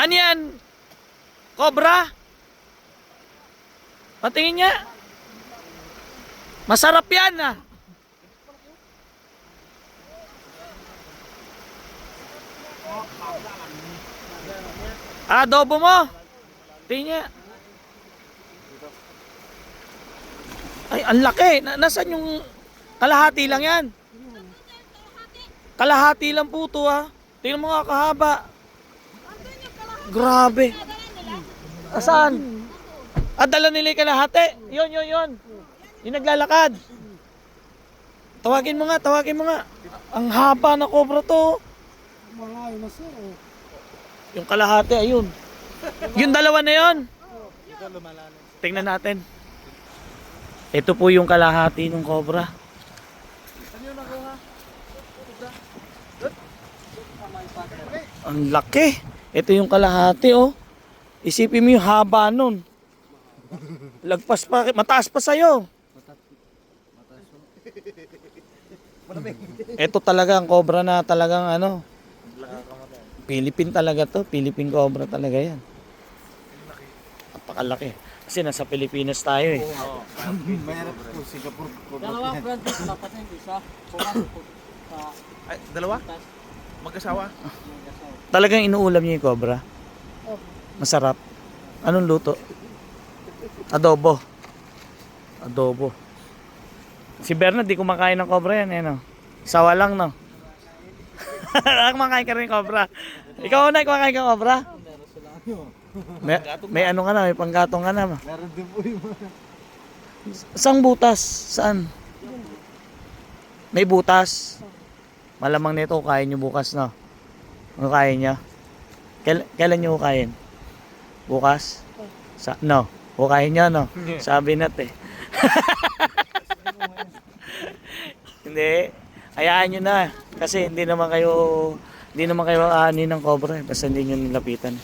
Ano yan? Cobra? Patingin niya. Masarap yan ah. Adobo mo. Tingin niya. Ay, ang laki. Nasaan yung kalahati lang yan? Kalahati lang po ito ah. Tingnan mo nga kahaba. Grabe. Saan? Dala nila yung kalahati. Yun. Yung naglalakad. Tawagin mo nga. Ang haba na cobra to. Yung kalahati, ayun. Yung dalawa na yun. Tingnan natin. Ito po yung kalahati ng cobra. Ang laki. Ito yung kalahati, oh. Isipin mo yung haba nun. Lagpas pa, mataas pa sa'yo. Ito talaga ang cobra na talagang ano. Philippine talaga to. Philippine cobra talaga yan. Napakalaki. Kasi nasa Pilipinas tayo eh. Mayroon po Singapore. Dalawa, Francis, dapat na isa. Ay, dalawa? Mag-asawa? Talagang inuulam niyo yung cobra. Masarap. Anong luto? Adobo. Si Bernard di kumakain ng cobra yan eh no. Sawa lang no. Kumakain ka rin ng cobra. Ikaw na kumakain ka ng cobra? May ano ka na, may panggatong ka na. Meron din po yung Saan butas? Saan? May butas. Malamang nito kain nyo bukas no. Ano kain nyo? Kailan nyo kain? Bukas? No. Hukayin nyo no. Sabi natin. Hindi. Hayaan nyo na. Kasi hindi naman kayo ani ng cobra. Basta hindi nyo nilapitan.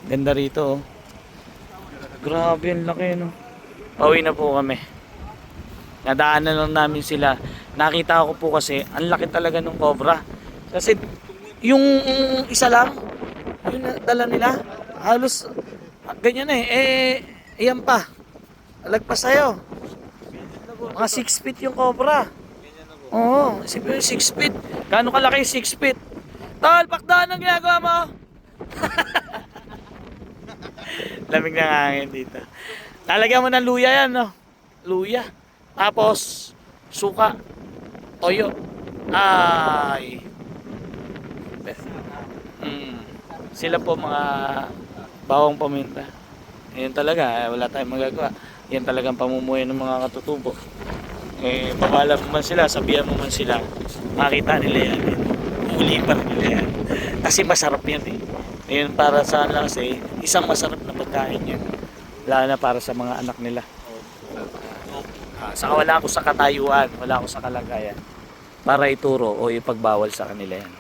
Ganda rito oh. Grabe ang laki no. Pauwi na po kami. Nadaanan lang namin sila. Nakita ko po kasi ang laki talaga ng cobra. Kasi yung isa lang, yung dala nila, halos ganyan eh. Iyan pa. Lagpas sa'yo. Mga 6 feet yung cobra. Oo, 6 feet. Gaano kalaki yung 6 feet? Tol, pakdaan ang ginagawa mo. Lamig ng hangin dito. Lalagyan mo ng luya yan, no? Luya. Tapos, suka. Toyo. Ay. Sila po mga bawang paminta. Yan talaga, wala tayong magagawa. Yan talagang pamumuhay ng mga katutubo. Babala mo man sila, sabihan mo man sila, makita nila yan. Uli pa nila yan. Kasi masarap yan eh. Ngayon para sa lang kasi, isang masarap na pagkain yan. Lalo na para sa mga anak nila. Saka wala ako sa katayuan, wala ako sa kalagayan para ituro o ipagbawal sa kanila yan.